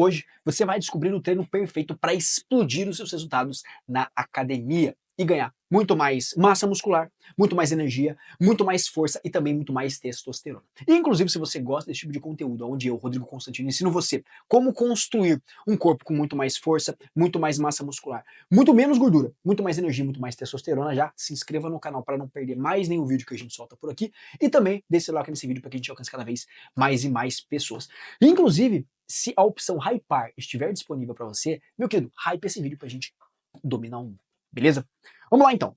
Hoje você vai descobrir o treino perfeito para explodir os seus resultados na academia e ganhar muito mais massa muscular, muito mais energia, muito mais força e também muito mais testosterona. E, inclusive, se você gosta desse tipo de conteúdo, onde eu, Rodrigo Constantino, ensino você como construir um corpo com muito mais força, muito mais massa muscular, muito menos gordura, muito mais energia, muito mais testosterona, já se inscreva no canal para não perder mais nenhum vídeo que a gente solta por aqui e também deixe o like nesse vídeo para que a gente alcance cada vez mais e mais pessoas. Inclusive, se a opção hypar estiver disponível para você, meu querido, hype esse vídeo pra gente dominar o mundo, beleza? Vamos lá então.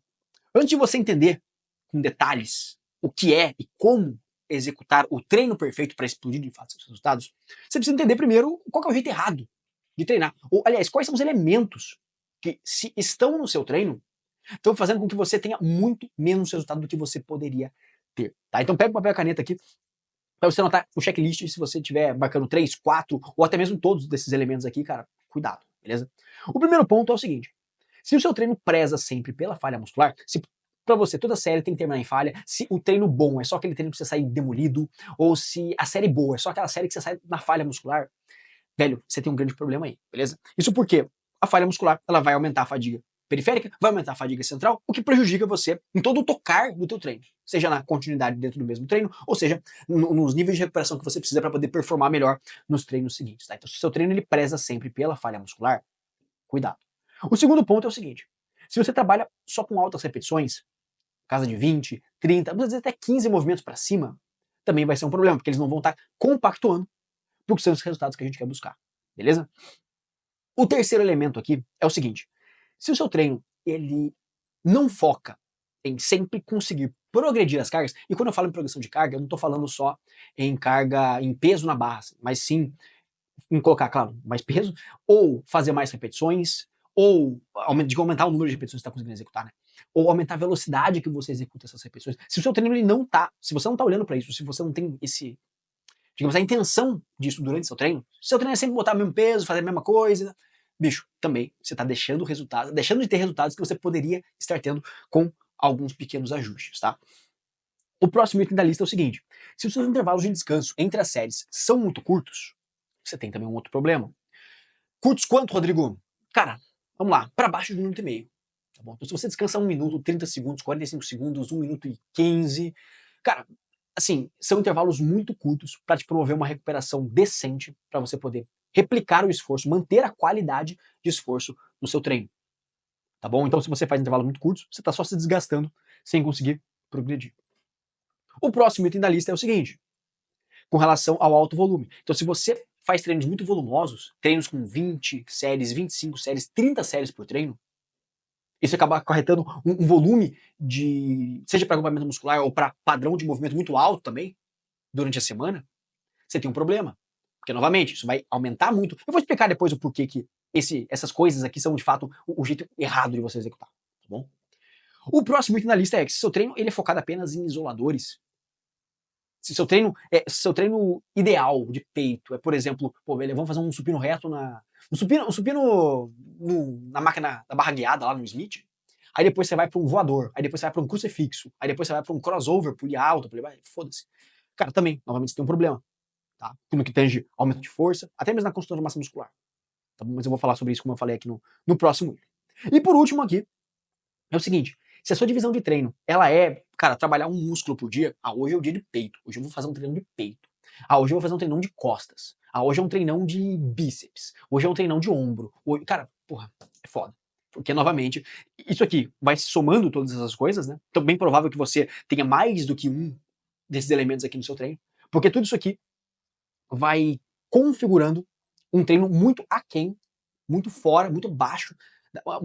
Antes de você entender com detalhes o que é e como executar o treino perfeito para explodir de fato seus resultados, você precisa entender primeiro qual que é o jeito errado de treinar. Ou, aliás, quais são os elementos que, se estão no seu treino, estão fazendo com que você tenha muito menos resultado do que você poderia ter. Tá? Então pega o papel e a caneta aqui para você anotar o checklist. Se você estiver marcando 3, 4 ou até mesmo todos desses elementos aqui, cara, cuidado, beleza? O primeiro ponto é o seguinte: se o seu treino preza sempre pela falha muscular, se pra você toda série tem que terminar em falha, se o treino bom é só aquele treino que você sai demolido, ou se a série boa é só aquela série que você sai na falha muscular, velho, você tem um grande problema aí, beleza? Isso porque a falha muscular, ela vai aumentar a fadiga periférica, vai aumentar a fadiga central, o que prejudica você em todo o tocar do teu treino, seja na continuidade dentro do mesmo treino, ou seja, nos níveis de recuperação que você precisa para poder performar melhor nos treinos seguintes, tá? Então, se o seu treino ele preza sempre pela falha muscular, cuidado. O segundo ponto é o seguinte: se você trabalha só com altas repetições, casa de 20, 30, às vezes até 15 movimentos para cima, também vai ser um problema, porque eles não vão estar compactuando para os resultados que a gente quer buscar, beleza? O terceiro elemento aqui é o seguinte: se o seu treino ele não foca em sempre conseguir progredir as cargas, e quando eu falo em progressão de carga, eu não estou falando só em carga, em peso na barra, mas sim em colocar, claro, mais peso, ou fazer mais repetições, ou aumentar o número de repetições que você está conseguindo executar, né? Ou aumentar a velocidade que você executa essas repetições. Se o seu treino ele não tá, se você não tá olhando para isso, se você não tem esse, digamos, a intenção disso durante seu treino, se seu treino é sempre botar o mesmo peso, fazer a mesma coisa, bicho, também você está deixando resultados, deixando de ter resultados que você poderia estar tendo com alguns pequenos ajustes, tá? O próximo item da lista é o seguinte: se os seus intervalos de descanso entre as séries são muito curtos, você tem também um outro problema. Curtos quanto, Rodrigo? Cara, vamos lá, para baixo de 1 minuto e meio. Tá bom? Então, se você descansa 1 minuto, 30 segundos, 45 segundos, 1 minuto e 15, cara, assim, são intervalos muito curtos para te promover uma recuperação decente para você poder replicar o esforço, manter a qualidade de esforço no seu treino. Tá bom? Então, se você faz intervalos muito curtos, você está só se desgastando sem conseguir progredir. O próximo item da lista é o seguinte: com relação ao alto volume. Então, se você faz treinos muito volumosos, treinos com 20 séries, 25 séries, 30 séries por treino, isso acaba acarretando um volume de, seja para agrupamento muscular ou para padrão de movimento muito alto também, durante a semana, você tem um problema. Porque, novamente, isso vai aumentar muito. Eu vou explicar depois o porquê que essas coisas aqui são, de fato, o jeito errado de você executar, tá bom? O próximo item na lista é que se seu treino ele é focado apenas em isoladores, se seu treino ideal de peito é, por exemplo, pô, vamos fazer um supino reto na máquina da barra guiada lá no Smith. Aí depois você vai para um voador, aí depois você vai para um crucifixo, aí depois você vai para um crossover, pulir alto, foda-se. Cara, também, novamente, você tem um problema, tá? No que tange aumento de força, até mesmo na construção de massa muscular. Tá bom? Mas eu vou falar sobre isso, como eu falei aqui no próximo. E por último aqui, é o seguinte: se a sua divisão de treino, ela é, cara, trabalhar um músculo por dia, hoje é o dia de peito, hoje eu vou fazer um treinão de peito, hoje eu vou fazer um treinão de costas, hoje é um treinão de bíceps, hoje é um treinão de ombro, hoje, cara, porra, é foda. Porque, novamente, isso aqui vai se somando todas essas coisas, né? Então, bem provável que você tenha mais do que um desses elementos aqui no seu treino, porque tudo isso aqui vai configurando um treino muito aquém, muito fora, muito baixo,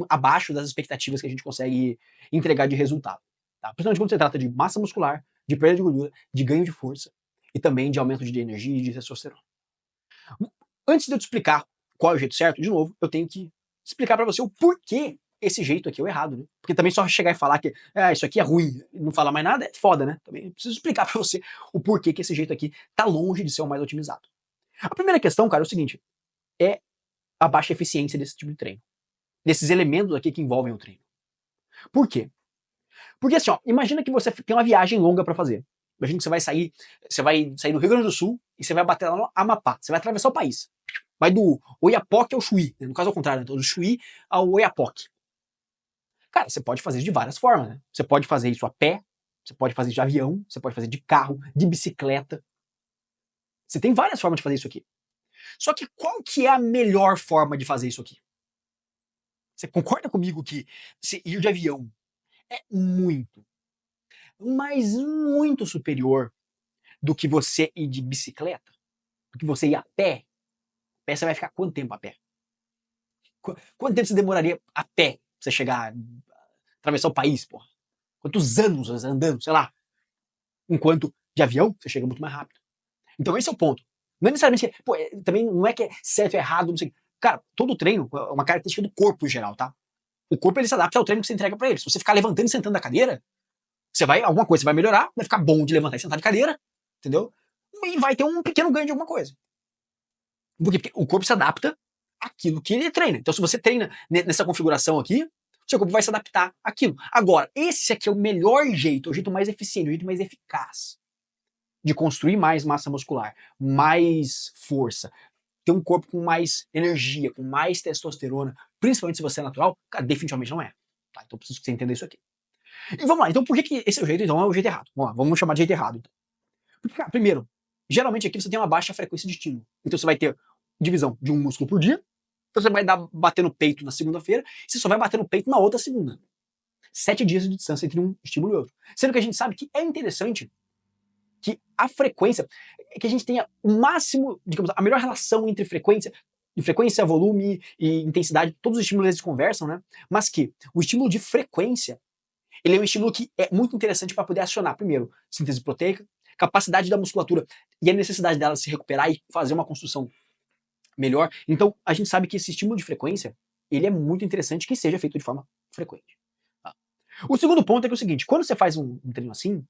abaixo das expectativas que a gente consegue entregar de resultado. Tá? Principalmente quando se trata de massa muscular, de perda de gordura, de ganho de força e também de aumento de energia e de testosterona. Antes de eu te explicar qual é o jeito certo, de novo, eu tenho que explicar para você o porquê esse jeito aqui é o errado, né? Porque também só chegar e falar que isso aqui é ruim e não falar mais nada é foda, né? Também preciso explicar para você o porquê que esse jeito aqui tá longe de ser o mais otimizado. A primeira questão, cara, é o seguinte: é a baixa eficiência desse tipo de treino, desses elementos aqui que envolvem o treino. Por quê? Porque assim, ó, imagina que você tem uma viagem longa para fazer. Imagina que você vai sair do Rio Grande do Sul e você vai bater lá no Amapá, você vai atravessar o país. Vai do Oiapoque ao Chuí, né? No caso ao contrário, né? Do Chuí ao Oiapoque. Cara, você pode fazer isso de várias formas, né? Você pode fazer isso a pé, você pode fazer de avião, você pode fazer de carro, de bicicleta. Você tem várias formas de fazer isso aqui. Só que qual que é a melhor forma de fazer isso aqui? Você concorda comigo que se ir de avião é muito, mas muito superior do que você ir de bicicleta? Do que você ir a pé? A pé você vai ficar quanto tempo a pé? Quanto tempo você demoraria a pé pra você chegar, atravessar o país, porra? Quantos anos andando, sei lá? Enquanto de avião, você chega muito mais rápido. Então esse é o ponto. Não é necessariamente que, pô, também não é que é certo ou errado, não sei. Cara, todo treino é uma característica do corpo em geral, tá? O corpo ele se adapta ao treino que você entrega pra ele. Se você ficar levantando e sentando da cadeira, alguma coisa você vai melhorar, vai ficar bom de levantar e sentar de cadeira, entendeu? E vai ter um pequeno ganho de alguma coisa. Por quê? Porque o corpo se adapta àquilo que ele treina. Então se você treina nessa configuração aqui, seu corpo vai se adaptar àquilo. Agora, esse aqui é o melhor jeito, o jeito mais eficiente, o jeito mais eficaz de construir mais massa muscular, mais força, ter um corpo com mais energia, com mais testosterona, principalmente se você é natural, cara, definitivamente não é. Tá? Então preciso que você entenda isso aqui. E vamos lá, então por que esse é o jeito, então, é o jeito errado? Vamos lá, vamos chamar de jeito errado. Então. Porque, cara, primeiro, geralmente aqui você tem uma baixa frequência de estímulo. Então você vai ter divisão de um músculo por dia, então você vai bater no peito na segunda-feira, e você só vai bater no peito na outra segunda. 7 dias de distância entre um estímulo e outro. Sendo que a gente sabe que é interessante que a frequência, que a gente tenha o máximo, digamos, a melhor relação entre frequência, volume e intensidade, todos os estímulos eles conversam, né? Mas que o estímulo de frequência, ele é um estímulo que é muito interessante para poder acionar, primeiro, síntese proteica, capacidade da musculatura e a necessidade dela se recuperar e fazer uma construção melhor. Então, a gente sabe que esse estímulo de frequência, ele é muito interessante que seja feito de forma frequente. Tá? O segundo ponto é que é o seguinte, quando você faz um treino assim,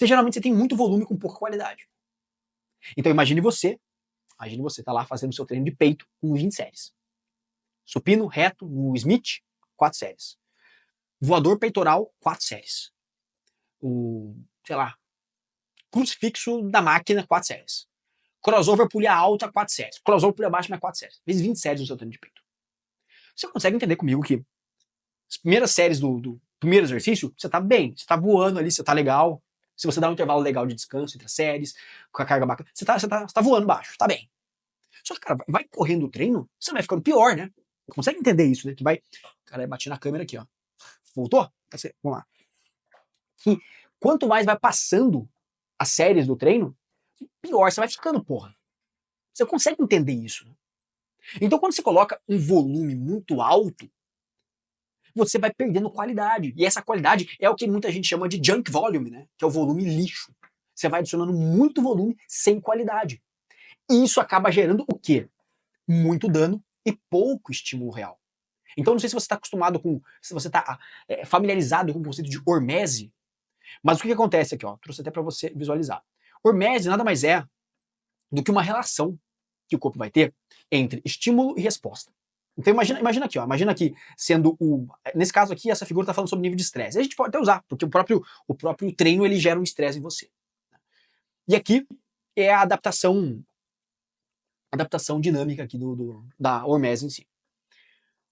geralmente você tem muito volume com pouca qualidade. Então imagine você tá lá fazendo seu treino de peito com 20 séries. Supino reto no Smith, 4 séries. Voador peitoral, 4 séries. Sei lá, crucifixo da máquina, 4 séries. Crossover pulha alta, 4 séries. Crossover pulha baixa, mais 4 séries. Vezes 20 séries no seu treino de peito. Você consegue entender comigo que as primeiras séries do primeiro exercício, você tá bem, você tá voando ali, você tá legal. Se você dá um intervalo legal de descanso entre as séries, com a carga bacana, você tá voando baixo, tá bem. Só que, cara, vai correndo o treino, você vai ficando pior, né? Consegue entender isso, né? Que vai. Cara, eu bati na câmera aqui, ó. Voltou? Vamos lá. Que quanto mais vai passando as séries do treino, pior você vai ficando, porra. Você consegue entender isso, né? Então, quando você coloca um volume muito alto, você vai perdendo qualidade. E essa qualidade é o que muita gente chama de junk volume, né? Que é o volume lixo. Você vai adicionando muito volume sem qualidade. E isso acaba gerando o quê? Muito dano e pouco estímulo real. Então, não sei se você está acostumado com, se você está familiarizado com o conceito de hormese, mas o que acontece aqui, ó? Trouxe até para você visualizar. Hormese nada mais é do que uma relação que o corpo vai ter entre estímulo e resposta. Então imagina aqui, ó, imagina aqui sendo nesse caso aqui essa figura está falando sobre nível de estresse. A gente pode até usar, porque o próprio treino ele gera um estresse em você. E aqui é a adaptação dinâmica aqui da hormese em si.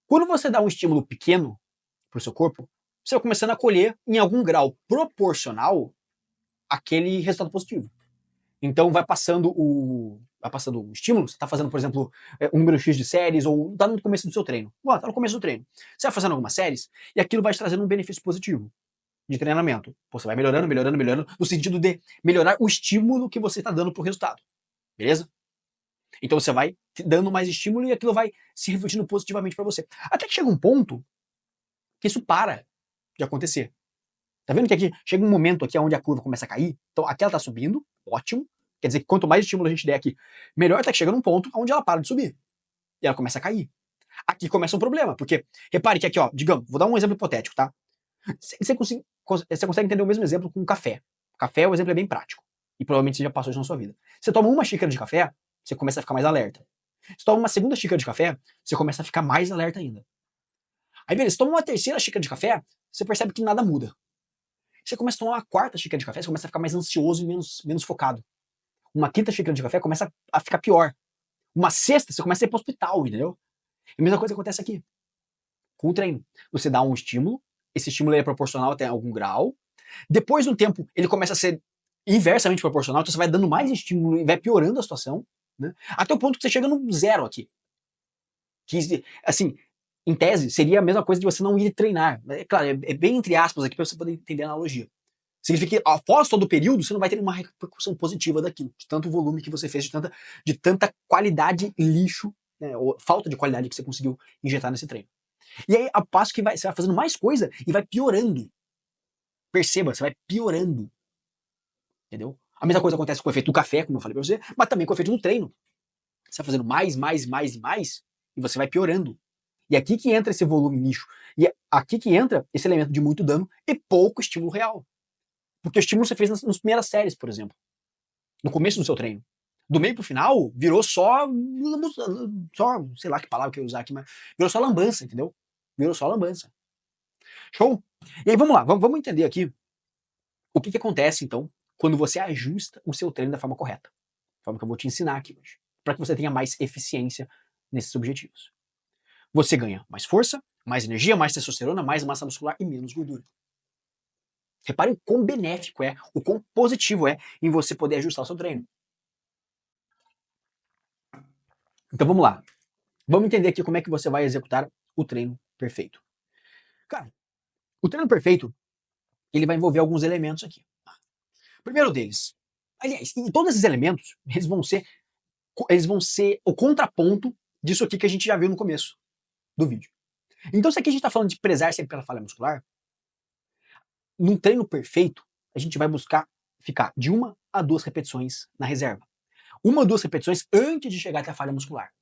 Quando você dá um estímulo pequeno para o seu corpo, você vai começando a colher em algum grau proporcional aquele resultado positivo. Então vai passando o estímulo, você está fazendo, por exemplo, um número X de séries, ou está no começo do seu treino. Está no começo do treino. Você vai fazendo algumas séries, e aquilo vai te trazendo um benefício positivo de treinamento. Você vai melhorando, no sentido de melhorar o estímulo que você está dando para o resultado. Beleza? Então você vai dando mais estímulo e aquilo vai se refletindo positivamente para você. Até que chega um ponto que isso para de acontecer. Tá vendo que aqui chega um momento aqui onde a curva começa a cair? Então aqui ela tá subindo, ótimo. Quer dizer que quanto mais estímulo a gente der aqui, melhor tá que chega num ponto onde ela para de subir. E ela começa a cair. Aqui começa um problema, porque repare que aqui, ó, digamos, vou dar um exemplo hipotético, tá? Você consegue entender o mesmo exemplo com café. Café, o exemplo é bem prático. E provavelmente você já passou isso na sua vida. Você toma uma xícara de café, você começa a ficar mais alerta. Você toma uma segunda xícara de café, você começa a ficar mais alerta ainda. Aí, beleza, você toma uma terceira xícara de café, você percebe que nada muda. Você começa a tomar uma quarta xícara de café, você começa a ficar mais ansioso e menos focado. Uma quinta xícara de café começa a ficar pior. Uma sexta, você começa a ir pro hospital, entendeu? E a mesma coisa acontece aqui, com o treino. Você dá um estímulo, esse estímulo é proporcional até algum grau, depois de um tempo ele começa a ser inversamente proporcional, então você vai dando mais estímulo e vai piorando a situação, né? Até o ponto que você chega no zero aqui. Que, assim, em tese, seria a mesma coisa de você não ir treinar. É claro, é bem entre aspas aqui para você poder entender a analogia. Significa que após todo o período, você não vai ter nenhuma repercussão positiva daquilo, de tanto volume que você fez, de tanta qualidade lixo, né, ou falta de qualidade que você conseguiu injetar nesse treino. E aí, a passo que você vai fazendo mais coisa e vai piorando. Perceba, você vai piorando. Entendeu? A mesma coisa acontece com o efeito do café, como eu falei pra você, mas também com o efeito do treino. Você vai fazendo mais, mais, mais e mais, e você vai piorando. E aqui que entra esse volume lixo. E é aqui que entra esse elemento de muito dano e pouco estímulo real. Porque o estímulo você fez nas primeiras séries, por exemplo. No começo do seu treino. Do meio pro final, virou só, sei lá que palavra que eu ia usar aqui, mas virou só lambança, entendeu? Virou só lambança. Show? E aí vamos lá, vamos entender aqui o que acontece, então, quando você ajusta o seu treino da forma correta. Da forma que eu vou te ensinar aqui hoje. Para que você tenha mais eficiência nesses objetivos. Você ganha mais força, mais energia, mais testosterona, mais massa muscular e menos gordura. Repare o quão benéfico é, o quão positivo é em você poder ajustar o seu treino. Então vamos lá. Vamos entender aqui como é que você vai executar o treino perfeito. Cara, o treino perfeito, ele vai envolver alguns elementos aqui. O primeiro deles, aliás, em todos esses elementos, eles vão ser o contraponto disso aqui que a gente já viu no começo do vídeo. Então, se aqui a gente está falando de prezar sempre pela falha muscular, num treino perfeito, a gente vai buscar ficar de 1 a 2 repetições na reserva. 1 a 2 repetições antes de chegar até a falha muscular.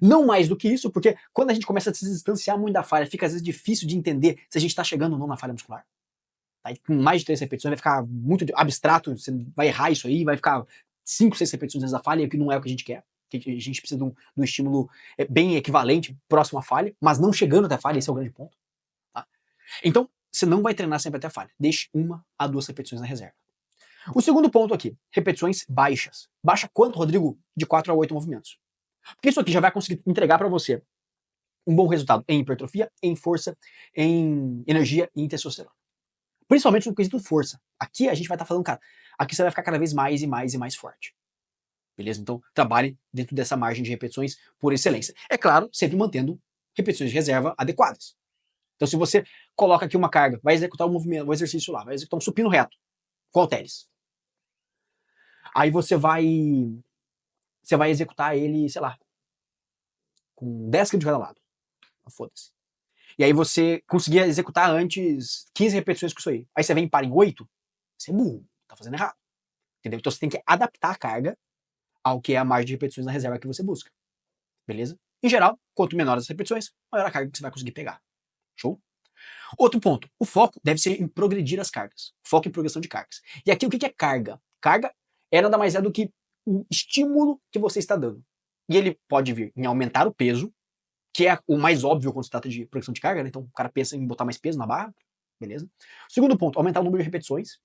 Não mais do que isso, porque quando a gente começa a se distanciar muito da falha, fica às vezes difícil de entender se a gente está chegando ou não na falha muscular. Tá? Com mais de 3 repetições vai ficar muito abstrato, você vai errar isso aí, vai ficar 5, 6 repetições antes da falha, o que não é o que a gente quer. A gente precisa de um estímulo bem equivalente, próximo à falha, mas não chegando até a falha, esse é o grande ponto. Tá? Então, você não vai treinar sempre até a falha. Deixe 1 a 2 repetições na reserva. O segundo ponto aqui, repetições baixas. Baixa quanto, Rodrigo? De 4 a 8 movimentos. Porque isso aqui já vai conseguir entregar para você um bom resultado em hipertrofia, em força, em energia e em testosterona. Principalmente no quesito força. Aqui a gente vai estar falando, cara, aqui você vai ficar cada vez mais e mais e mais forte. Beleza? Então, trabalhe dentro dessa margem de repetições por excelência. É claro, sempre mantendo repetições de reserva adequadas. Então, se você coloca aqui uma carga, vai executar um movimento, um exercício lá, vai executar um supino reto, com halteres. Aí você vai executar ele, sei lá, com 10 kg de cada lado. Foda-se. E aí você conseguia executar antes 15 repetições com isso aí. Aí você vem e para em 8, você é burro, tá fazendo errado. Entendeu? Então você tem que adaptar a carga ao que é a margem de repetições na reserva que você busca. Beleza? Em geral, quanto menores as repetições, maior a carga que você vai conseguir pegar. Show? Outro ponto, o foco deve ser em progredir as cargas. Foco em progressão de cargas. E aqui o que é carga? Carga é nada mais do que o estímulo que você está dando. E ele pode vir em aumentar o peso, que é o mais óbvio quando se trata de progressão de carga, né? Então o cara pensa em botar mais peso na barra, beleza? Segundo ponto, aumentar o número de repetições.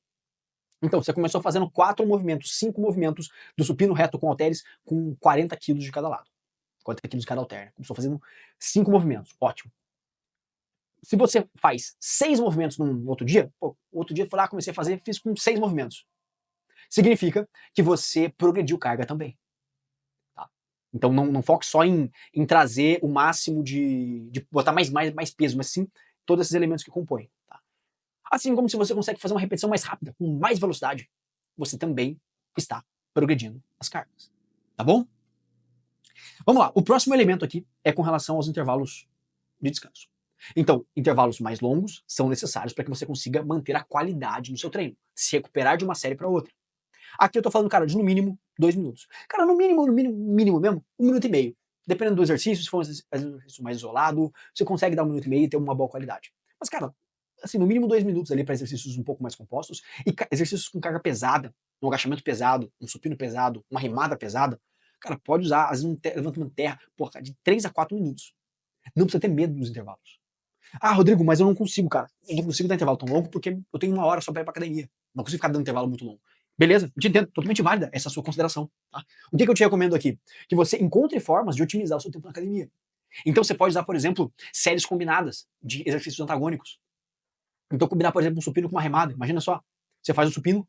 Então, você começou fazendo 4 movimentos, 5 movimentos do supino reto com halteres com 40 kg de cada lado. 40 kg de cada halter. Começou fazendo 5 movimentos, ótimo. Se você faz 6 movimentos num outro dia, outro dia eu fui lá, comecei a fazer, fiz com 6 movimentos. Significa que você progrediu carga também. Tá? Então não foque só em trazer o máximo de botar mais peso, mas sim todos esses elementos que compõem. Tá? Assim como se você consegue fazer uma repetição mais rápida, com mais velocidade, você também está progredindo as cargas. Tá bom? Vamos lá. O próximo elemento aqui é com relação aos intervalos de descanso. Então, intervalos mais longos são necessários para que você consiga manter a qualidade no seu treino, se recuperar de uma série para outra. Aqui eu tô falando, cara, de no mínimo 2 minutos. Cara, no mínimo mesmo, 1 minuto e meio. Dependendo do exercício, se for um exercício mais isolado, você consegue dar 1 minuto e meio e ter uma boa qualidade. Mas, cara, assim, no mínimo 2 minutos ali para exercícios um pouco mais compostos e exercícios com carga pesada, um agachamento pesado, um supino pesado, uma remada pesada, cara, pode usar, às vezes, um levantamento de terra, porra, de 3 a 4 minutos. Não precisa ter medo dos intervalos. Ah, Rodrigo, mas eu não consigo, cara. Eu não consigo dar intervalo tão longo porque eu tenho 1 hora só pra ir pra academia. Não consigo ficar dando intervalo muito longo. Beleza? Eu te entendo, totalmente válida essa sua consideração. Tá? O que eu te recomendo aqui? Que você encontre formas de otimizar o seu tempo na academia. Então você pode usar, por exemplo, séries combinadas de exercícios antagônicos. Então combinar, por exemplo, um supino com uma remada. Imagina só, você faz um supino,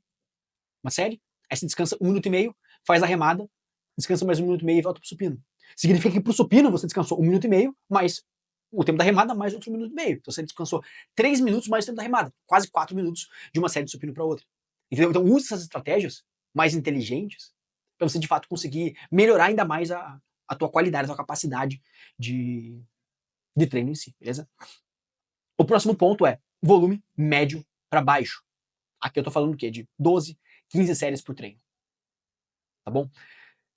uma série, aí você descansa 1 minuto e meio, faz a remada, descansa mais 1 minuto e meio e volta pro supino. Significa que pro supino você descansou 1 minuto e meio, mais o tempo da remada, mais outro 1 minuto e meio. Então você descansou 3 minutos mais o tempo da remada, quase 4 minutos de uma série de supino para outra. Entendeu? Então use essas estratégias mais inteligentes para você de fato conseguir melhorar ainda mais a tua qualidade, a tua capacidade de, de treino em si, beleza? O próximo ponto é volume médio para baixo. Aqui eu tô falando do quê? De 12, 15 séries por treino. Tá bom?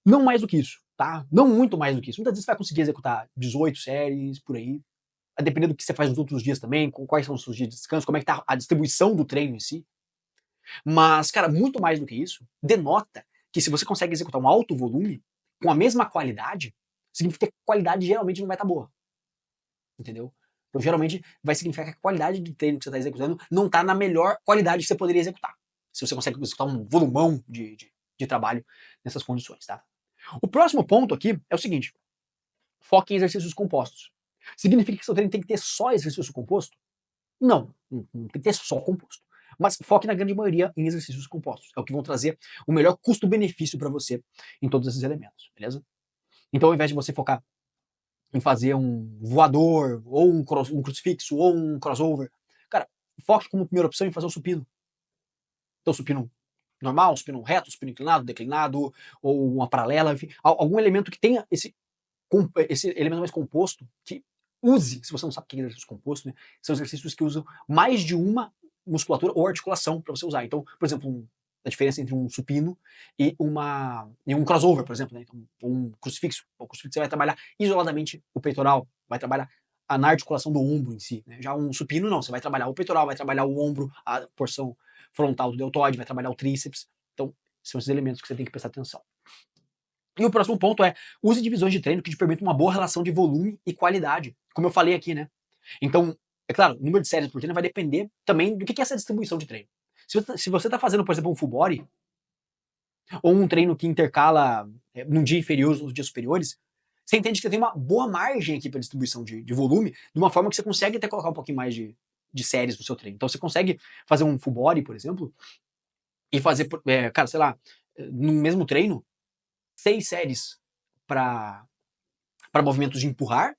Não mais do que isso, tá? Não muito mais do que isso. Muitas vezes você vai conseguir executar 18 séries por aí. Vai depender do que você faz nos outros dias também, quais são os seus dias de descanso, como é que tá a distribuição do treino em si. Mas, cara, muito mais do que isso, denota que se você consegue executar um alto volume com a mesma qualidade, significa que a qualidade geralmente não vai estar boa. Entendeu? Então, geralmente, vai significar que a qualidade de treino que você está executando não está na melhor qualidade que você poderia executar. Se você consegue executar um volumão de trabalho nessas condições, tá? O próximo ponto aqui é o seguinte: foque em exercícios compostos. Significa que seu treino tem que ter só exercício composto? Não tem que ter só composto. Mas foque na grande maioria em exercícios compostos. É o que vão trazer o melhor custo-benefício para você em todos esses elementos, beleza? Então, ao invés de você focar em fazer um voador, ou um crucifixo, ou um crossover, cara, foque como primeira opção em fazer um supino. Então, supino normal, um supino reto, um supino inclinado, declinado, ou uma paralela, enfim, algum elemento que tenha esse elemento mais composto, que use, se você não sabe o que é exercício composto, né, são exercícios que usam mais de uma musculatura ou articulação para você usar. Então, por exemplo, a diferença entre um supino e um crossover, por exemplo, né? Então, um crucifixo. O crucifixo você vai trabalhar isoladamente o peitoral, vai trabalhar na articulação do ombro em si. Né? Já um supino não, você vai trabalhar o peitoral, vai trabalhar o ombro, a porção frontal do deltoide, vai trabalhar o tríceps. Então, são esses elementos que você tem que prestar atenção. E o próximo ponto é, use divisões de treino que te permitam uma boa relação de volume e qualidade, como eu falei aqui, né? Então, é claro, o número de séries por treino vai depender também do que é essa distribuição de treino. Se você está fazendo, por exemplo, um full body, ou um treino que intercala num dia inferior nos dias superiores, você entende que você tem uma boa margem aqui para distribuição de volume, de uma forma que você consegue até colocar um pouquinho mais de séries no seu treino. Então você consegue fazer um full body, por exemplo, e fazer, cara, sei lá, no mesmo treino, 6 séries para movimentos de empurrar,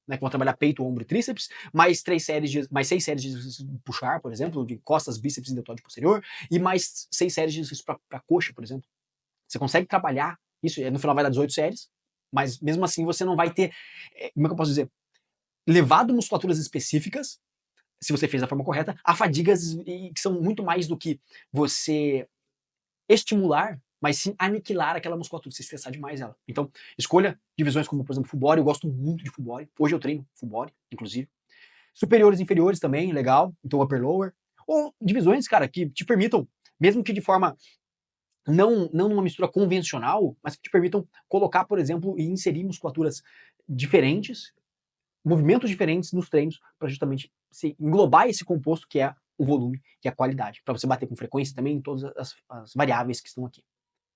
né, que vão trabalhar peito, ombro e tríceps, mais 6 séries de puxar, por exemplo, de costas, bíceps e deltoide posterior, e mais 6 séries de exercício para coxa, por exemplo. Você consegue trabalhar isso, no final vai dar 18 séries, mas mesmo assim você não vai ter, como é que eu posso dizer, levado musculaturas específicas, se você fez da forma correta, a fadigas que são muito mais do que você estimular, mas sim aniquilar aquela musculatura, se estressar demais ela. Então, escolha divisões como, por exemplo, full body, eu gosto muito de full body, hoje eu treino full body, inclusive. Superiores e inferiores também, legal, então upper lower. Ou divisões, cara, que te permitam, mesmo que de forma não numa mistura convencional, mas que te permitam colocar, por exemplo, e inserir musculaturas diferentes, movimentos diferentes nos treinos, para justamente englobar esse composto que é o volume, que é a qualidade, para você bater com frequência também em todas as variáveis que estão aqui.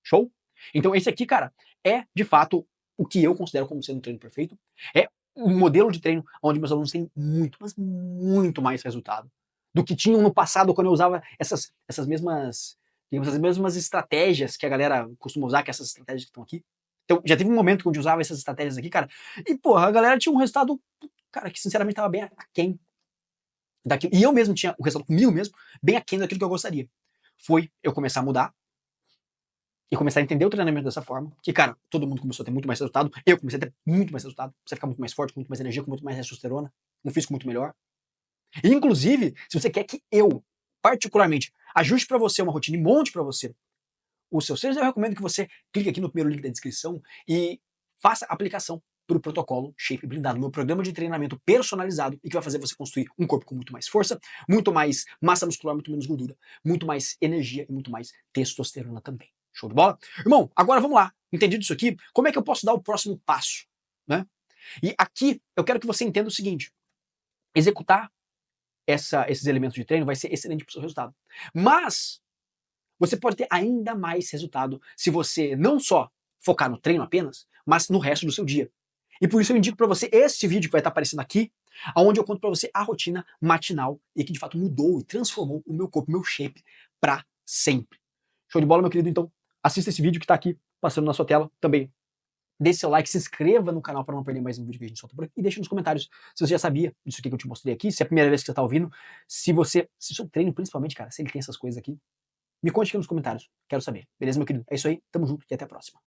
Show? Então esse aqui, cara, é de fato o que eu considero como sendo um treino perfeito. É um modelo de treino onde meus alunos têm muito, mas muito mais resultado do que tinham no passado quando eu usava essas mesmas, digamos, as mesmas estratégias que a galera costuma usar, que essas estratégias que estão aqui. Então já teve um momento onde eu usava essas estratégias aqui, cara, e porra, a galera tinha um resultado, cara, que sinceramente tava bem aquém daquilo. E eu mesmo tinha o resultado comigo mesmo, bem aquém daquilo que eu gostaria. Foi eu começar a mudar e começar a entender o treinamento dessa forma, que, cara, todo mundo começou a ter muito mais resultado, eu comecei a ter muito mais resultado, você ficar muito mais forte, com muito mais energia, com muito mais testosterona, um físico muito melhor. E, inclusive, se você quer que eu, particularmente, ajuste para você uma rotina e monte para você os seus treinos, eu recomendo que você clique aqui no primeiro link da descrição e faça a aplicação para o protocolo Shape Blindado, meu programa de treinamento personalizado e que vai fazer você construir um corpo com muito mais força, muito mais massa muscular, muito menos gordura, muito mais energia e muito mais testosterona também. Show de bola? Irmão, agora vamos lá. Entendido isso aqui? Como é que eu posso dar o próximo passo? Né? E aqui eu quero que você entenda o seguinte: executar esses elementos de treino vai ser excelente para o seu resultado. Mas você pode ter ainda mais resultado se você não só focar no treino apenas, mas no resto do seu dia. E por isso eu indico para você esse vídeo que vai estar aparecendo aqui, onde eu conto para você a rotina matinal e que de fato mudou e transformou o meu corpo, o meu shape para sempre. Show de bola, meu querido? Então, assista esse vídeo que está aqui passando na sua tela também. Deixe seu like, se inscreva no canal para não perder mais um vídeo que a gente solta por aqui e deixe nos comentários se você já sabia disso aqui que eu te mostrei aqui, se é a primeira vez que você está ouvindo, se o seu treino principalmente, cara, se ele tem essas coisas aqui, me conte aqui nos comentários, quero saber. Beleza, meu querido? É isso aí, tamo junto e até a próxima.